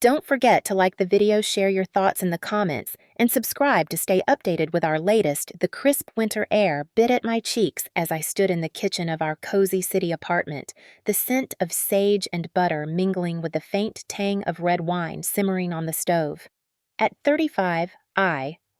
Don't forget to like the video, share your thoughts in the comments, and subscribe to stay updated with our latest. The crisp winter air bit at my cheeks as I stood in the kitchen of our cozy city apartment, the scent of sage and butter mingling with the faint tang of red wine simmering on the stove. At 35,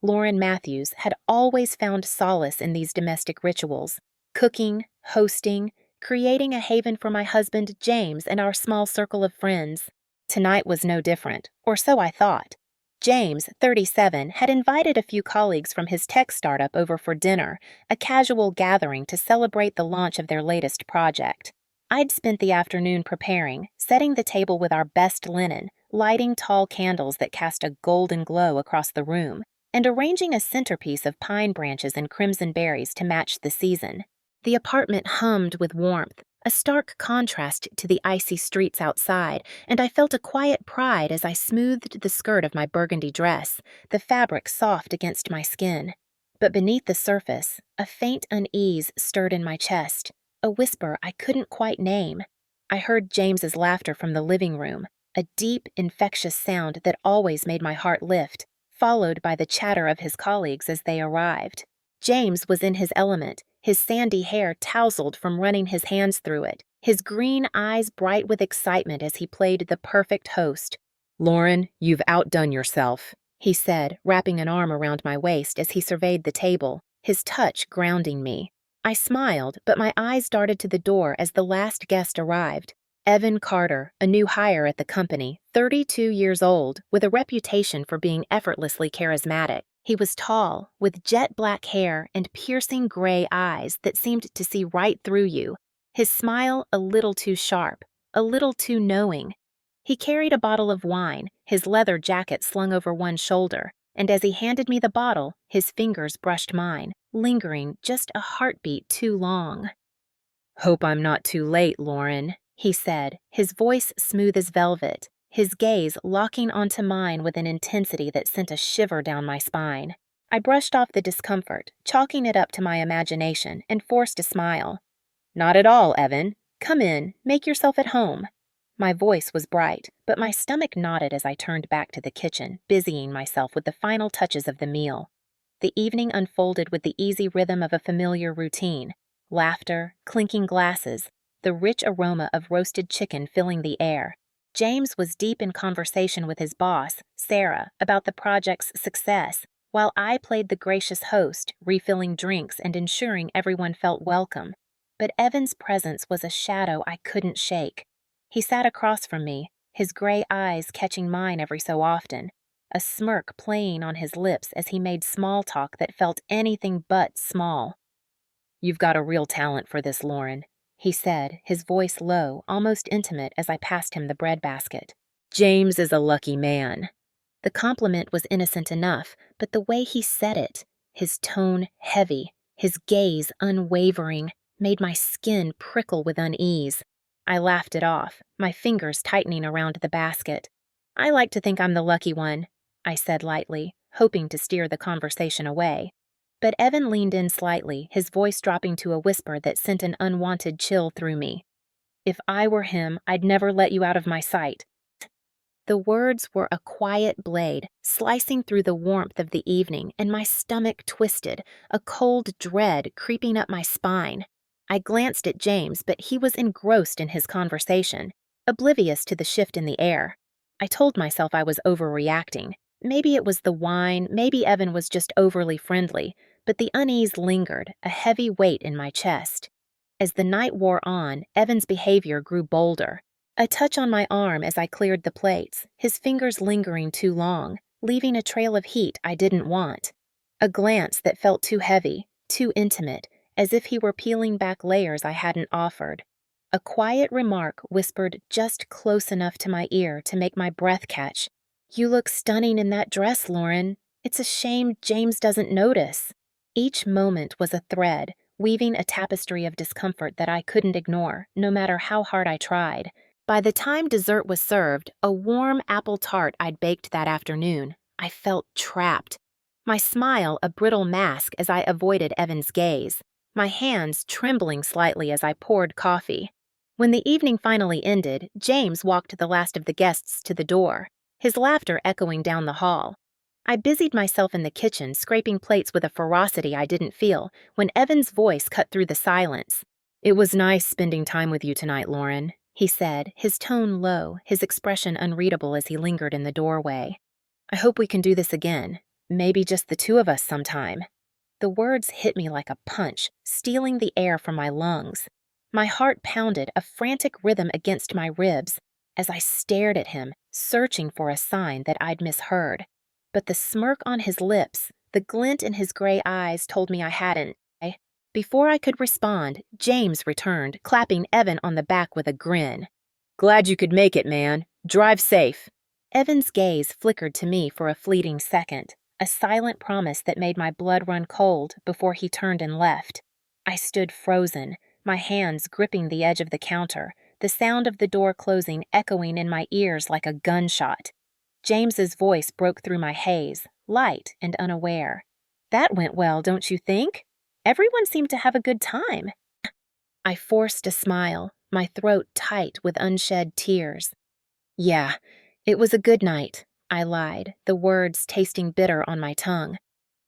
Lauren Matthews, had always found solace in these domestic rituals: cooking, hosting, creating a haven for my husband James and our small circle of friends. Tonight was no different, or so I thought. James, 37, had invited a few colleagues from his tech startup over for dinner, a casual gathering to celebrate the launch of their latest project. I'd spent the afternoon preparing, setting the table with our best linen, lighting tall candles that cast a golden glow across the room, and arranging a centerpiece of pine branches and crimson berries to match the season. The apartment hummed with warmth, a stark contrast to the icy streets outside, and I felt a quiet pride as I smoothed the skirt of my burgundy dress, the fabric soft against my skin. But beneath the surface, a faint unease stirred in my chest, a whisper I couldn't quite name. I heard James's laughter from the living room, a deep, infectious sound that always made my heart lift, followed by the chatter of his colleagues as they arrived. James was in his element, his sandy hair tousled from running his hands through it, his green eyes bright with excitement as he played the perfect host. "Lauren, you've outdone yourself," he said, wrapping an arm around my waist as he surveyed the table, his touch grounding me. I smiled, but my eyes darted to the door as the last guest arrived. Evan Carter, a new hire at the company, 32 years old, with a reputation for being effortlessly charismatic. He was tall, with jet black hair and piercing gray eyes that seemed to see right through you, his smile a little too sharp, a little too knowing. He carried a bottle of wine, his leather jacket slung over one shoulder, and as he handed me the bottle, his fingers brushed mine, lingering just a heartbeat too long. "Hope I'm not too late, Lauren," he said, his voice smooth as velvet, his gaze locking onto mine with an intensity that sent a shiver down my spine. I brushed off the discomfort, chalking it up to my imagination, and forced a smile. "Not at all, Evan. Come in, make yourself at home." My voice was bright, but my stomach knotted as I turned back to the kitchen, busying myself with the final touches of the meal. The evening unfolded with the easy rhythm of a familiar routine: laughter, clinking glasses, the rich aroma of roasted chicken filling the air. James was deep in conversation with his boss, Sarah, about the project's success, while I played the gracious host, refilling drinks and ensuring everyone felt welcome. But Evan's presence was a shadow I couldn't shake. He sat across from me, his gray eyes catching mine every so often, a smirk playing on his lips as he made small talk that felt anything but small. "You've got a real talent for this, Lauren," he said, his voice low, almost intimate as I passed him the breadbasket. "James is a lucky man." The compliment was innocent enough, but the way he said it, his tone heavy, his gaze unwavering, made my skin prickle with unease. I laughed it off, my fingers tightening around the basket. "I like to think I'm the lucky one," I said lightly, hoping to steer the conversation away. But Evan leaned in slightly, his voice dropping to a whisper that sent an unwanted chill through me. "If I were him, I'd never let you out of my sight." The words were a quiet blade, slicing through the warmth of the evening, and my stomach twisted, a cold dread creeping up my spine. I glanced at James, but he was engrossed in his conversation, oblivious to the shift in the air. I told myself I was overreacting. Maybe it was the wine, maybe Evan was just overly friendly, but the unease lingered, a heavy weight in my chest. As the night wore on, Evan's behavior grew bolder. A touch on my arm as I cleared the plates, his fingers lingering too long, leaving a trail of heat I didn't want. A glance that felt too heavy, too intimate, as if he were peeling back layers I hadn't offered. A quiet remark whispered just close enough to my ear to make my breath catch. "You look stunning in that dress, Lauren. It's a shame James doesn't notice." Each moment was a thread, weaving a tapestry of discomfort that I couldn't ignore, no matter how hard I tried. By the time dessert was served, a warm apple tart I'd baked that afternoon, I felt trapped. My smile a brittle mask as I avoided Evan's gaze, my hands trembling slightly as I poured coffee. When the evening finally ended, James walked the last of the guests to the door. his laughter echoing down the hall. I busied myself in the kitchen, scraping plates with a ferocity I didn't feel, when Evan's voice cut through the silence. "It was nice spending time with you tonight, Lauren," he said, his tone low, his expression unreadable as he lingered in the doorway. "I hope we can do this again, maybe just the two of us sometime." The words hit me like a punch, stealing the air from my lungs. My heart pounded, a frantic rhythm against my ribs, as I stared at him, searching for a sign that I'd misheard. But the smirk on his lips, the glint in his gray eyes told me I hadn't. Before I could respond, James returned, clapping Evan on the back with a grin. "Glad you could make it, man. Drive safe." Evan's gaze flickered to me for a fleeting second, a silent promise that made my blood run cold before he turned and left. I stood frozen, my hands gripping the edge of the counter, the sound of the door closing echoing in my ears like a gunshot. James's voice broke through my haze, light and unaware. "That went well, don't you think? Everyone seemed to have a good time." I forced a smile, my throat tight with unshed tears. "Yeah, it was a good night," I lied, the words tasting bitter on my tongue.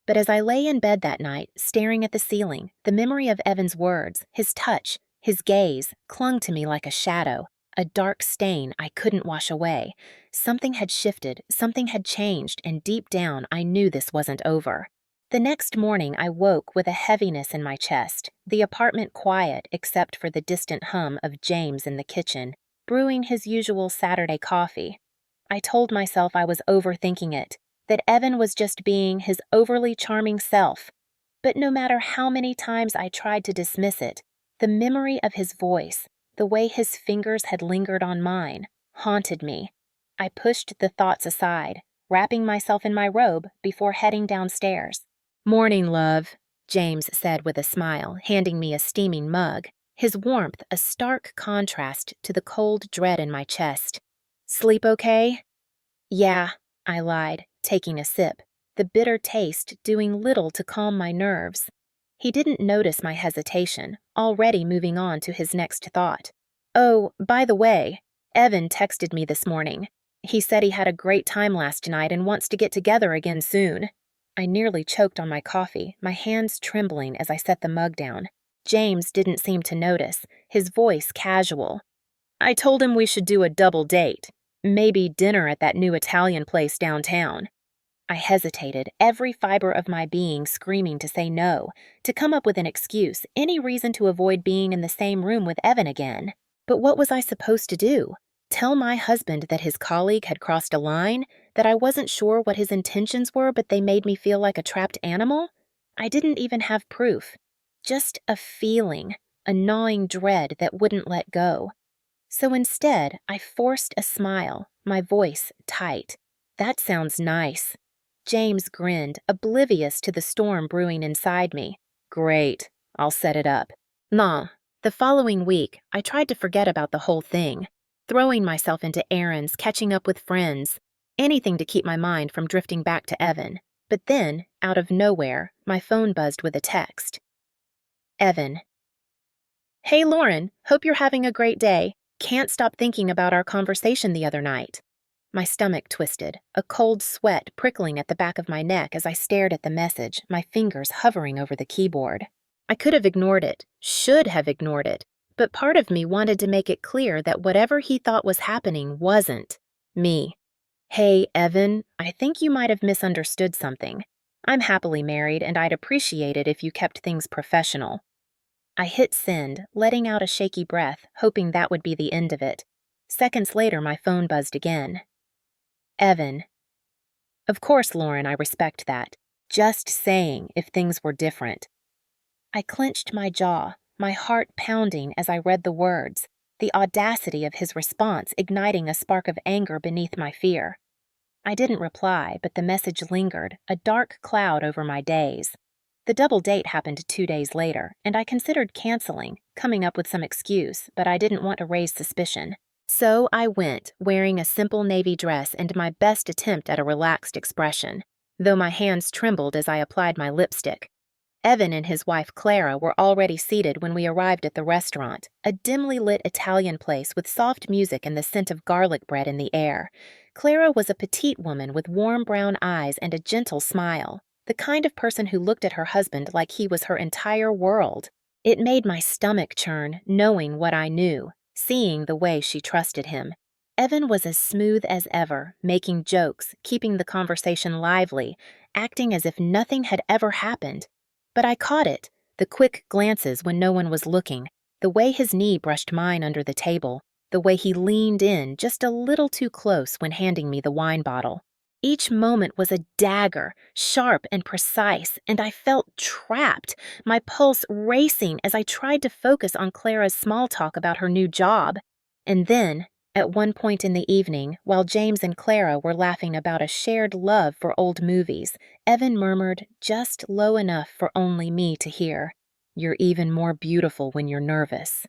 But as I lay in bed that night, staring at the ceiling, the memory of Evan's words, his touch, his gaze, clung to me like a shadow, a dark stain I couldn't wash away. Something had shifted, something had changed, and deep down I knew this wasn't over. The next morning I woke with a heaviness in my chest, the apartment quiet except for the distant hum of James in the kitchen, brewing his usual Saturday coffee. I told myself I was overthinking it, that Evan was just being his overly charming self. But no matter how many times I tried to dismiss it, the memory of his voice, the way his fingers had lingered on mine, haunted me. I pushed the thoughts aside, wrapping myself in my robe before heading downstairs. "Morning, love," James said with a smile, handing me a steaming mug, his warmth a stark contrast to the cold dread in my chest. "Sleep okay?" "Yeah," I lied, taking a sip, the bitter taste doing little to calm my nerves. He didn't notice my hesitation, already moving on to his next thought. "Oh, by the way, Evan texted me this morning. He said he had a great time last night and wants to get together again soon." I nearly choked on my coffee, my hands trembling as I set the mug down. James didn't seem to notice, his voice casual. "I told him we should do a double date. Maybe dinner at that new Italian place downtown." I hesitated, every fiber of my being screaming to say no, to come up with an excuse, any reason to avoid being in the same room with Evan again. But what was I supposed to do? Tell my husband that his colleague had crossed a line? That I wasn't sure what his intentions were, but they made me feel like a trapped animal? I didn't even have proof. Just a feeling, a gnawing dread that wouldn't let go. So instead, I forced a smile, my voice tight. "That sounds nice." James grinned, oblivious to the storm brewing inside me. "Great, I'll set it up." Nah. The following week, I tried to forget about the whole thing, throwing myself into errands, catching up with friends, anything to keep my mind from drifting back to Evan. But then, out of nowhere, my phone buzzed with a text. Evan. "Hey Lauren, hope you're having a great day. Can't stop thinking about our conversation the other night." My stomach twisted, a cold sweat prickling at the back of my neck as I stared at the message, my fingers hovering over the keyboard. I could have ignored it, should have ignored it, but part of me wanted to make it clear that whatever he thought was happening wasn't me. "Hey, Evan, I think you might have misunderstood something. I'm happily married, and I'd appreciate it if you kept things professional." I hit send, letting out a shaky breath, hoping that would be the end of it. Seconds later, my phone buzzed again. Evan. "Of course, Lauren, I respect that. Just saying if things were different." I clenched my jaw, my heart pounding as I read the words, the audacity of his response igniting a spark of anger beneath my fear. I didn't reply, but the message lingered, a dark cloud over my days. The double date happened 2 days later, and I considered canceling, coming up with some excuse, but I didn't want to raise suspicion. So I went, wearing a simple navy dress and my best attempt at a relaxed expression, though my hands trembled as I applied my lipstick. Evan and his wife Clara were already seated when we arrived at the restaurant, a dimly lit Italian place with soft music and the scent of garlic bread in the air. Clara was a petite woman with warm brown eyes and a gentle smile, the kind of person who looked at her husband like he was her entire world. It made my stomach churn knowing what I knew, seeing the way she trusted him. Evan was as smooth as ever, making jokes, keeping the conversation lively, acting as if nothing had ever happened. But I caught it, the quick glances when no one was looking, the way his knee brushed mine under the table, the way he leaned in just a little too close when handing me the wine bottle. Each moment was a dagger, sharp and precise, and I felt trapped, my pulse racing as I tried to focus on Clara's small talk about her new job. And then, at one point in the evening, while James and Clara were laughing about a shared love for old movies, Evan murmured just low enough for only me to hear, "You're even more beautiful when you're nervous."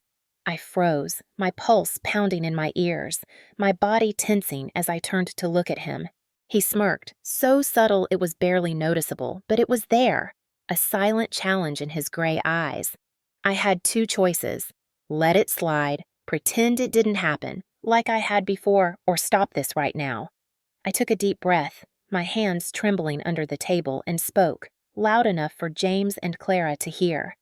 I froze, my pulse pounding in my ears, my body tensing as I turned to look at him. He smirked, so subtle it was barely noticeable, but it was there, a silent challenge in his gray eyes. I had two choices: let it slide, pretend it didn't happen, like I had before, or stop this right now. I took a deep breath, my hands trembling under the table, and spoke, loud enough for James and Clara to hear.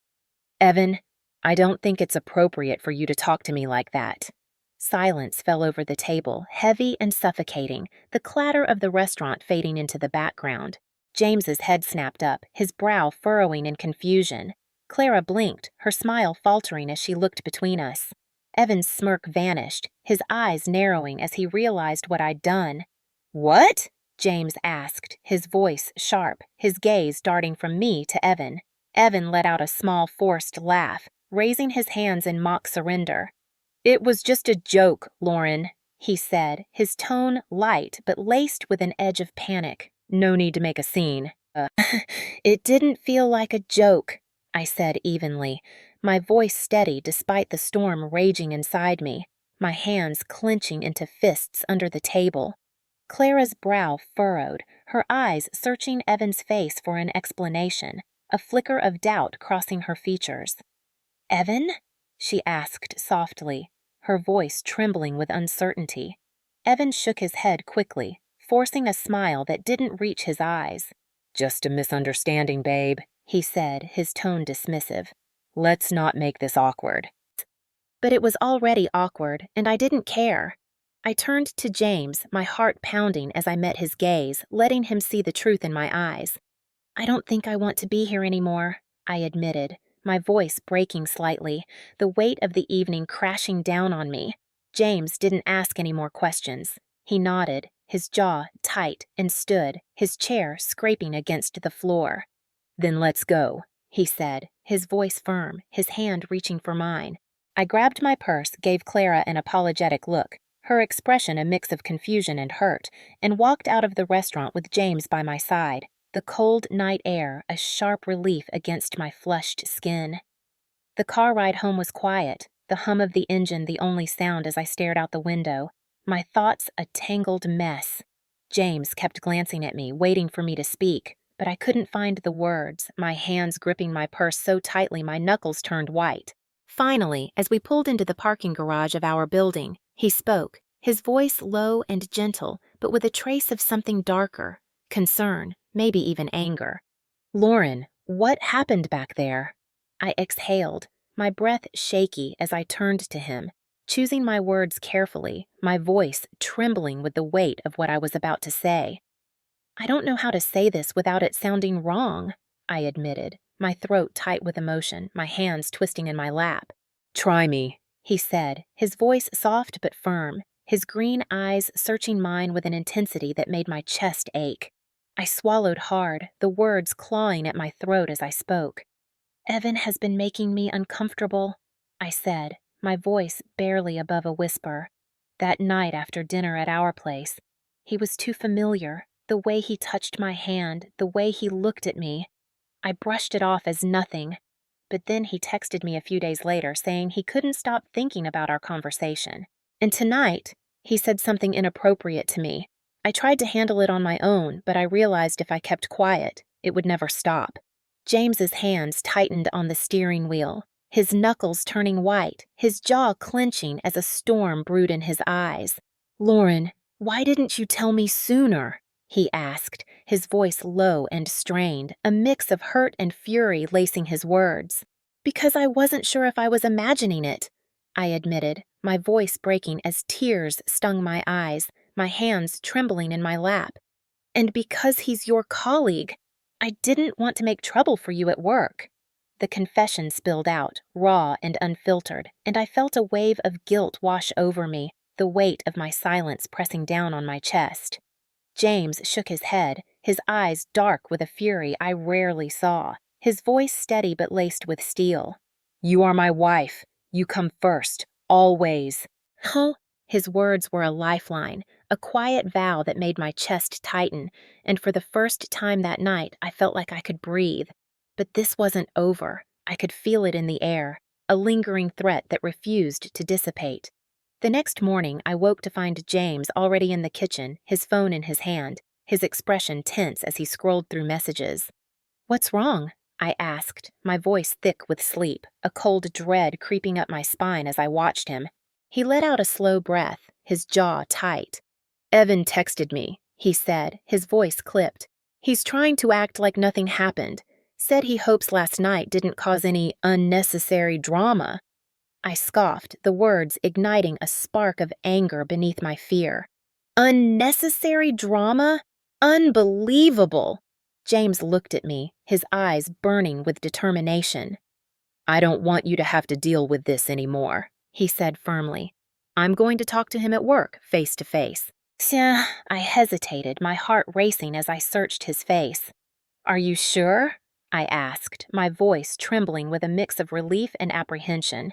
"Evan, I don't think it's appropriate for you to talk to me like that." Silence fell over the table, heavy and suffocating, the clatter of the restaurant fading into the background. James's head snapped up, his brow furrowing in confusion. Clara blinked, her smile faltering as she looked between us. Evan's smirk vanished, his eyes narrowing as he realized what I'd done. "What?" James asked, his voice sharp, his gaze darting from me to Evan. Evan let out a small, forced laugh, raising his hands in mock surrender. "It was just a joke, Lauren," he said, his tone light but laced with an edge of panic. "No need to make a scene." "It didn't feel like a joke," I said evenly, my voice steady despite the storm raging inside me, my hands clenching into fists under the table. Clara's brow furrowed, her eyes searching Evan's face for an explanation, a flicker of doubt crossing her features. "Evan?" she asked softly, her voice trembling with uncertainty. Evan shook his head quickly, forcing a smile that didn't reach his eyes. "Just a misunderstanding, babe," he said, his tone dismissive. "Let's not make this awkward." But it was already awkward, and I didn't care. I turned to James, my heart pounding as I met his gaze, letting him see the truth in my eyes. "I don't think I want to be here anymore," I admitted, my voice breaking slightly, the weight of the evening crashing down on me. James didn't ask any more questions. He nodded, his jaw tight, and stood, his chair scraping against the floor. "Then let's go," he said, his voice firm, his hand reaching for mine. I grabbed my purse, gave Clara an apologetic look, her expression a mix of confusion and hurt, and walked out of the restaurant with James by my side, the cold night air a sharp relief against my flushed skin. The car ride home was quiet, the hum of the engine the only sound as I stared out the window, my thoughts a tangled mess. James kept glancing at me, waiting for me to speak, but I couldn't find the words, my hands gripping my purse so tightly my knuckles turned white. Finally, as we pulled into the parking garage of our building, he spoke, his voice low and gentle, but with a trace of something darker, concern, maybe even anger. "Lauren, what happened back there?" I exhaled, my breath shaky as I turned to him, choosing my words carefully, my voice trembling with the weight of what I was about to say. "I don't know how to say this without it sounding wrong," I admitted, my throat tight with emotion, my hands twisting in my lap. "Try me," he said, his voice soft but firm, his green eyes searching mine with an intensity that made my chest ache. I swallowed hard, the words clawing at my throat as I spoke. "Evan has been making me uncomfortable," I said, my voice barely above a whisper. "That night after dinner at our place, he was too familiar, the way he touched my hand, the way he looked at me. I brushed it off as nothing, but then he texted me a few days later saying he couldn't stop thinking about our conversation. And tonight, he said something inappropriate to me. I tried to handle it on my own, but I realized if I kept quiet, it would never stop." James's hands tightened on the steering wheel, his knuckles turning white, his jaw clenching as a storm brewed in his eyes. "Lauren, Why didn't you tell me sooner? He asked, his voice low and strained, a mix of hurt and fury lacing his words. Because I wasn't sure if I was imagining it, I admitted, my voice breaking as tears stung my eyes, my hands trembling in my lap. And because he's your colleague, I didn't want to make trouble for you at work. The confession spilled out, raw and unfiltered, and I felt a wave of guilt wash over me, the weight of my silence pressing down on my chest. James shook his head, his eyes dark with a fury I rarely saw, his voice steady but laced with steel. You are my wife. You come first, always. Huh? His words were a lifeline, a quiet vow that made my chest tighten, and for the first time that night I felt like I could breathe. But this wasn't over. I could feel it in the air, a lingering threat that refused to dissipate. The next morning, I woke to find James already in the kitchen, his phone in his hand, his expression tense as he scrolled through messages. What's wrong? I asked, my voice thick with sleep, a cold dread creeping up my spine as I watched him. He let out a slow breath, his jaw tight. Evan texted me, he said, his voice clipped. He's trying to act like nothing happened. Said he hopes last night didn't cause any unnecessary drama. I scoffed, the words igniting a spark of anger beneath my fear. Unnecessary drama? Unbelievable! James looked at me, his eyes burning with determination. I don't want you to have to deal with this anymore, he said firmly. I'm going to talk to him at work, face to face. I hesitated, my heart racing as I searched his face. Are you sure? I asked, my voice trembling with a mix of relief and apprehension.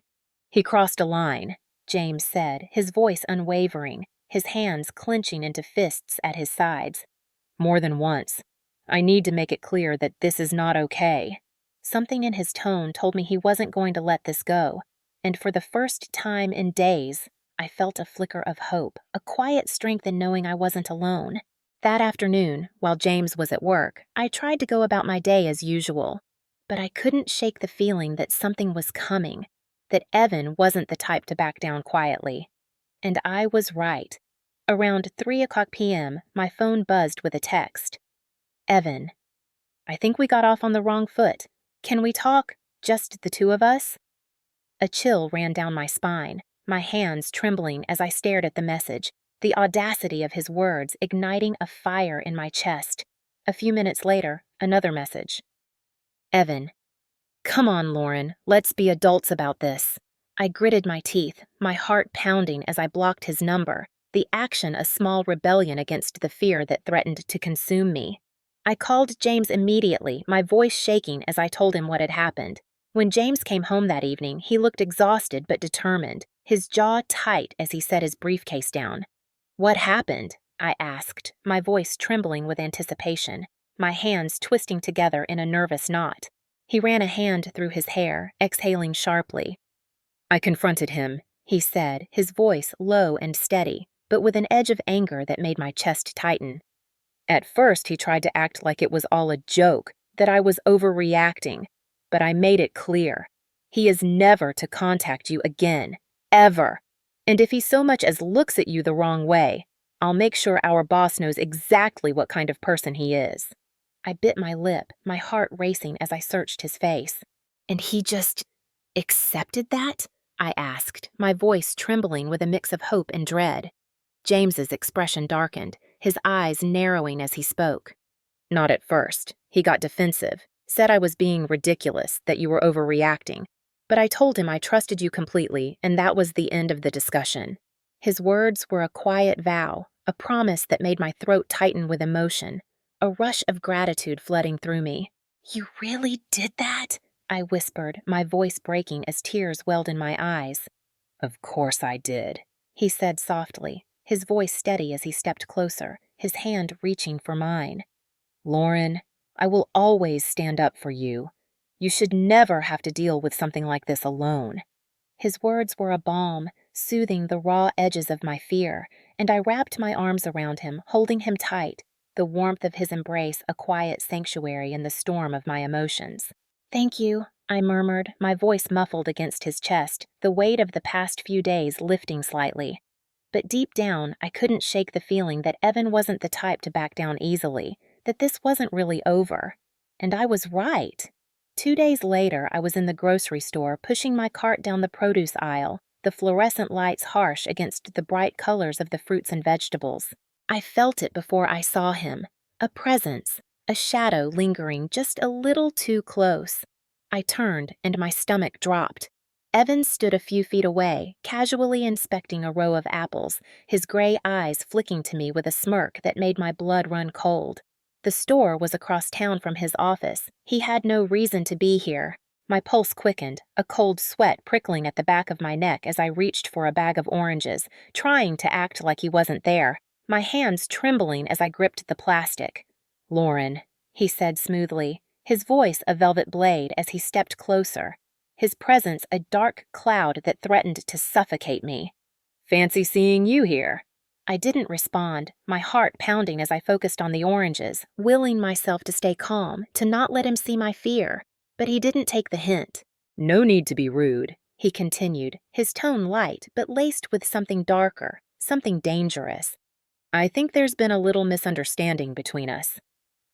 He crossed a line, James said, his voice unwavering, his hands clenching into fists at his sides. More than once. I need to make it clear that this is not okay. Something in his tone told me he wasn't going to let this go, and for the first time in days, I felt a flicker of hope, a quiet strength in knowing I wasn't alone. That afternoon, while James was at work, I tried to go about my day as usual, but I couldn't shake the feeling that something was coming, that Evan wasn't the type to back down quietly. And I was right. Around 3:00 p.m., my phone buzzed with a text. Evan, I think we got off on the wrong foot. Can we talk, just the two of us? A chill ran down my spine, my hands trembling as I stared at the message, the audacity of his words igniting a fire in my chest. A few minutes later, another message. Evan, come on, Lauren, let's be adults about this. I gritted my teeth, my heart pounding as I blocked his number, the action a small rebellion against the fear that threatened to consume me. I called James immediately, my voice shaking as I told him what had happened. When James came home that evening, he looked exhausted but determined, his jaw tight as he set his briefcase down. What happened? I asked, my voice trembling with anticipation, my hands twisting together in a nervous knot. He ran a hand through his hair, exhaling sharply. I confronted him, he said, his voice low and steady, but with an edge of anger that made my chest tighten. At first, he tried to act like it was all a joke, that I was overreacting, but I made it clear. He is never to contact you again, ever. And if he so much as looks at you the wrong way, I'll make sure our boss knows exactly what kind of person he is. I bit my lip, my heart racing as I searched his face. And he just accepted that? I asked, my voice trembling with a mix of hope and dread. James's expression darkened, his eyes narrowing as he spoke. Not at first. He got defensive, said I was being ridiculous, that you were overreacting. But I told him I trusted you completely, and that was the end of the discussion. His words were a quiet vow, a promise that made my throat tighten with emotion, a rush of gratitude flooding through me. You really did that? I whispered, my voice breaking as tears welled in my eyes. Of course I did, he said softly, his voice steady as he stepped closer, his hand reaching for mine. Lauren, I will always stand up for you. You should never have to deal with something like this alone. His words were a balm, soothing the raw edges of my fear, and I wrapped my arms around him, holding him tight, the warmth of his embrace a quiet sanctuary in the storm of my emotions. Thank you, I murmured, my voice muffled against his chest, the weight of the past few days lifting slightly. But deep down, I couldn't shake the feeling that Evan wasn't the type to back down easily, that this wasn't really over. And I was right. 2 days later, I was in the grocery store pushing my cart down the produce aisle, the fluorescent lights harsh against the bright colors of the fruits and vegetables. I felt it before I saw him, a presence, a shadow lingering just a little too close. I turned, and my stomach dropped. Evan stood a few feet away, casually inspecting a row of apples, his gray eyes flicking to me with a smirk that made my blood run cold. The store was across town from his office. He had no reason to be here. My pulse quickened, a cold sweat prickling at the back of my neck as I reached for a bag of oranges, trying to act like he wasn't there, my hands trembling as I gripped the plastic. "Lauren," he said smoothly, his voice a velvet blade as he stepped closer, his presence a dark cloud that threatened to suffocate me. "Fancy seeing you here." I didn't respond, my heart pounding as I focused on the oranges, willing myself to stay calm, to not let him see my fear. But he didn't take the hint. "No need to be rude," he continued, his tone light but laced with something darker, something dangerous. "I think there's been a little misunderstanding between us."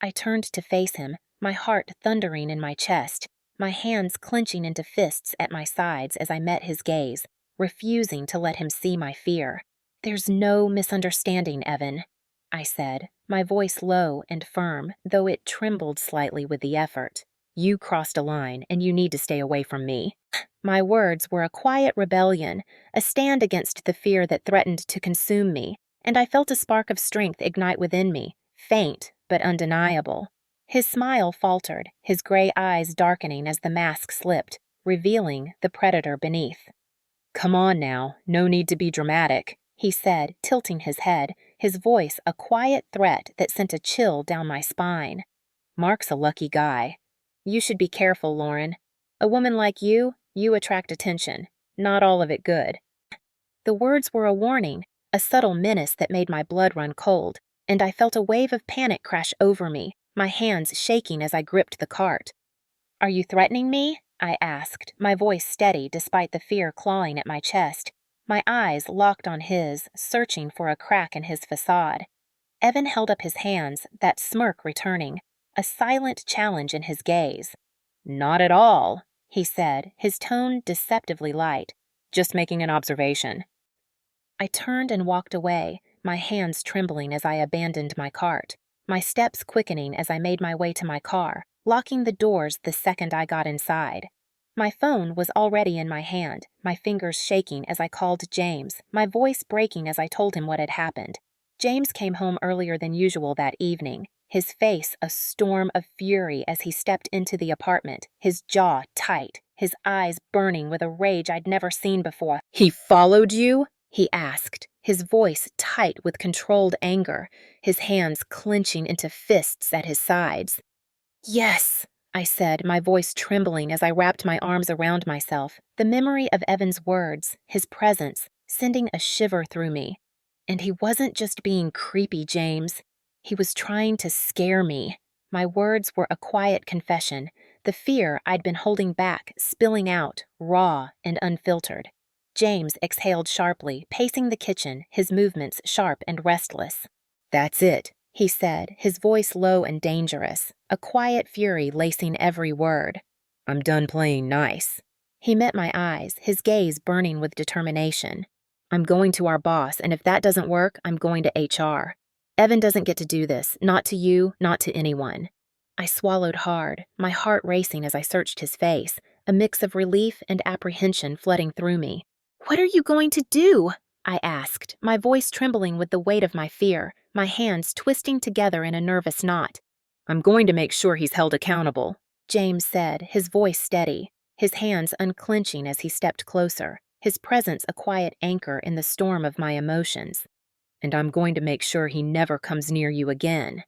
I turned to face him, my heart thundering in my chest, my hands clenching into fists at my sides as I met his gaze, refusing to let him see my fear. "There's no misunderstanding, Evan," I said, my voice low and firm, though it trembled slightly with the effort. "You crossed a line, and you need to stay away from me." My words were a quiet rebellion, a stand against the fear that threatened to consume me, and I felt a spark of strength ignite within me, faint but undeniable. His smile faltered, his gray eyes darkening as the mask slipped, revealing the predator beneath. "Come on now, no need to be dramatic," he said, tilting his head, his voice a quiet threat that sent a chill down my spine. "Mark's a lucky guy. You should be careful, Lauren. A woman like you attract attention, not all of it good." The words were a warning, a subtle menace that made my blood run cold, and I felt a wave of panic crash over me, my hands shaking as I gripped the cart. "Are you threatening me?" I asked, my voice steady despite the fear clawing at my chest, my eyes locked on his, searching for a crack in his facade. Evan held up his hands, that smirk returning, a silent challenge in his gaze. "Not at all," he said, his tone deceptively light. "Just making an observation." I turned and walked away, my hands trembling as I abandoned my cart, my steps quickening as I made my way to my car, locking the doors the second I got inside. My phone was already in my hand, my fingers shaking as I called James, my voice breaking as I told him what had happened. James came home earlier than usual that evening, his face a storm of fury as he stepped into the apartment, his jaw tight, his eyes burning with a rage I'd never seen before. "He followed you?" he asked, his voice tight with controlled anger, his hands clenching into fists at his sides. "Yes," I said, my voice trembling as I wrapped my arms around myself, the memory of Evan's words, his presence, sending a shiver through me. And he wasn't just being creepy, James. He was trying to scare me. My words were a quiet confession, the fear I'd been holding back, spilling out, raw and unfiltered. James exhaled sharply, pacing the kitchen, his movements sharp and restless. "That's it," he said, his voice low and dangerous, a quiet fury lacing every word. "I'm done playing nice." He met my eyes, his gaze burning with determination. "I'm going to our boss, and if that doesn't work, I'm going to HR. Evan doesn't get to do this, not to you, not to anyone." I swallowed hard, my heart racing as I searched his face, a mix of relief and apprehension flooding through me. "What are you going to do?" I asked, my voice trembling with the weight of my fear, my hands twisting together in a nervous knot. "I'm going to make sure he's held accountable," James said, his voice steady, his hands unclenching as he stepped closer, his presence a quiet anchor in the storm of my emotions. "And I'm going to make sure he never comes near you again."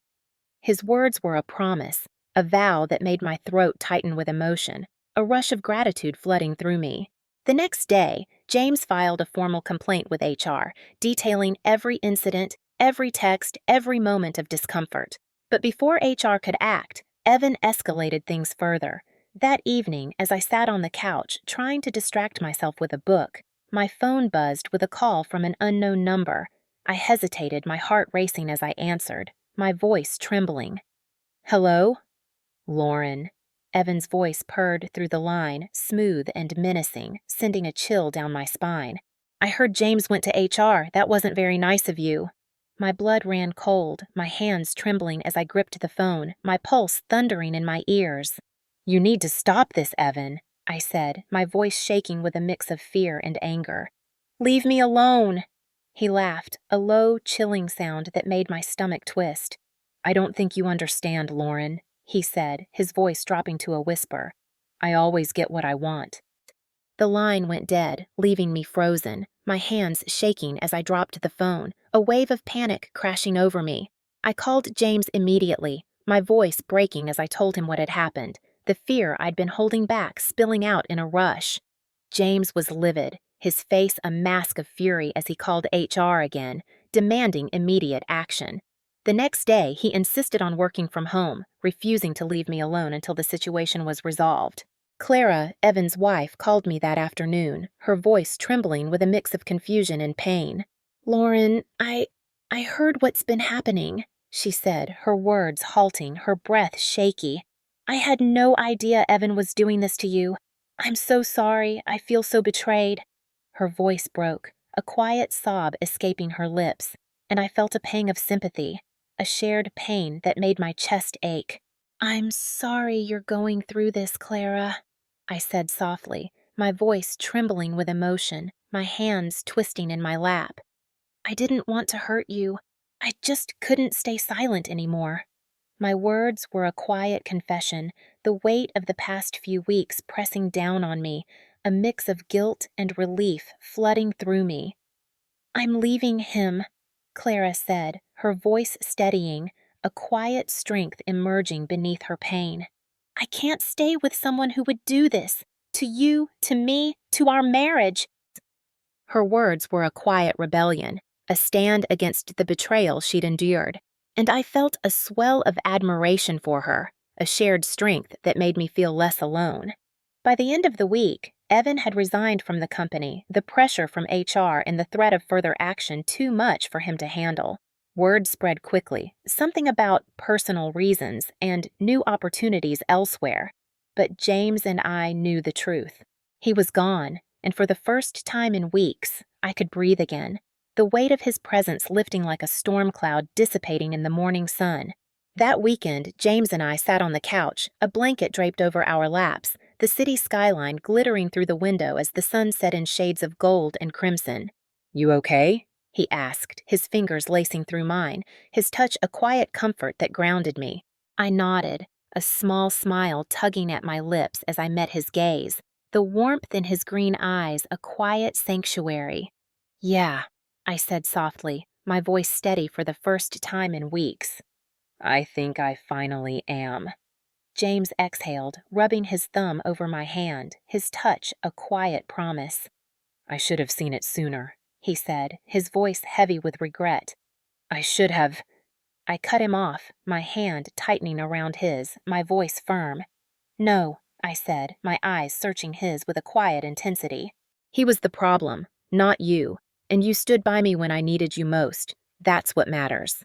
His words were a promise, a vow that made my throat tighten with emotion, a rush of gratitude flooding through me. The next day, James filed a formal complaint with HR, detailing every incident, every text, every moment of discomfort. But before HR could act, Evan escalated things further. That evening, as I sat on the couch, trying to distract myself with a book, My phone buzzed with a call from an unknown number. I hesitated, my heart racing as I answered, my voice trembling. "Hello?" "Lauren." Evan's voice purred through the line, smooth and menacing, sending a chill down my spine. "I heard James went to HR. That wasn't very nice of you." My blood ran cold, my hands trembling as I gripped the phone, my pulse thundering in my ears. "You need to stop this, Evan," I said, my voice shaking with a mix of fear and anger. "Leave me alone." He laughed, a low, chilling sound that made my stomach twist. "I don't think you understand, Lauren," he said, his voice dropping to a whisper. "I always get what I want." The line went dead, leaving me frozen, my hands shaking as I dropped the phone, a wave of panic crashing over me. I called James immediately, my voice breaking as I told him what had happened, the fear I'd been holding back spilling out in a rush. James was livid, his face a mask of fury as he called HR again, demanding immediate action. The next day, he insisted on working from home, refusing to leave me alone until the situation was resolved. Clara, Evan's wife, called me that afternoon, her voice trembling with a mix of confusion and pain. "Lauren, I heard what's been happening," she said, her words halting, her breath shaky. "I had no idea Evan was doing this to you. I'm so sorry. I feel so betrayed." Her voice broke, a quiet sob escaping her lips, and I felt a pang of sympathy, a shared pain that made my chest ache. "I'm sorry you're going through this, Clara," I said softly, my voice trembling with emotion, my hands twisting in my lap. "I didn't want to hurt you. I just couldn't stay silent anymore." My words were a quiet confession, the weight of the past few weeks pressing down on me, a mix of guilt and relief flooding through me. "I'm leaving him," Clara said, her voice steadying, a quiet strength emerging beneath her pain. "I can't stay with someone who would do this. To you, to me, to our marriage." Her words were a quiet rebellion, a stand against the betrayal she'd endured, and I felt a swell of admiration for her, a shared strength that made me feel less alone. By the end of the week, Evan had resigned from the company, the pressure from HR and the threat of further action too much for him to handle. Word spread quickly, something about personal reasons and new opportunities elsewhere. But James and I knew the truth. He was gone, and for the first time in weeks, I could breathe again, the weight of his presence lifting like a storm cloud dissipating in the morning sun. That weekend, James and I sat on the couch, a blanket draped over our laps, the city skyline glittering through the window as the sun set in shades of gold and crimson. "You okay?" he asked, his fingers lacing through mine, his touch a quiet comfort that grounded me. I nodded, a small smile tugging at my lips as I met his gaze, the warmth in his green eyes a quiet sanctuary. "Yeah," I said softly, my voice steady for the first time in weeks. "I think I finally am." James exhaled, rubbing his thumb over my hand, his touch a quiet promise. "I should have seen it sooner," he said, his voice heavy with regret. "I should have—" I cut him off, my hand tightening around his, my voice firm. "No," I said, my eyes searching his with a quiet intensity. "He was the problem, not you, and you stood by me when I needed you most. That's what matters."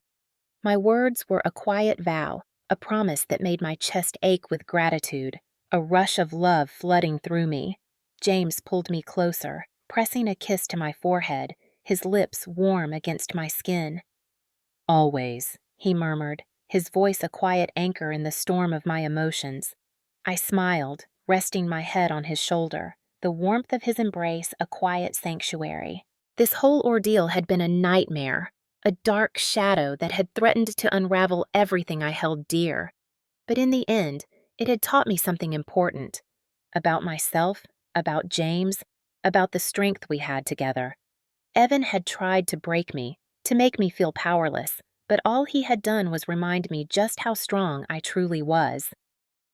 My words were a quiet vow, a promise that made my chest ache with gratitude, a rush of love flooding through me. James pulled me closer, pressing a kiss to my forehead, his lips warm against my skin. "Always," he murmured, his voice a quiet anchor in the storm of my emotions. I smiled, resting my head on his shoulder, the warmth of his embrace a quiet sanctuary. This whole ordeal had been a nightmare, a dark shadow that had threatened to unravel everything I held dear. But in the end, it had taught me something important. About myself, about James, about the strength we had together. Evan had tried to break me, to make me feel powerless, but all he had done was remind me just how strong I truly was.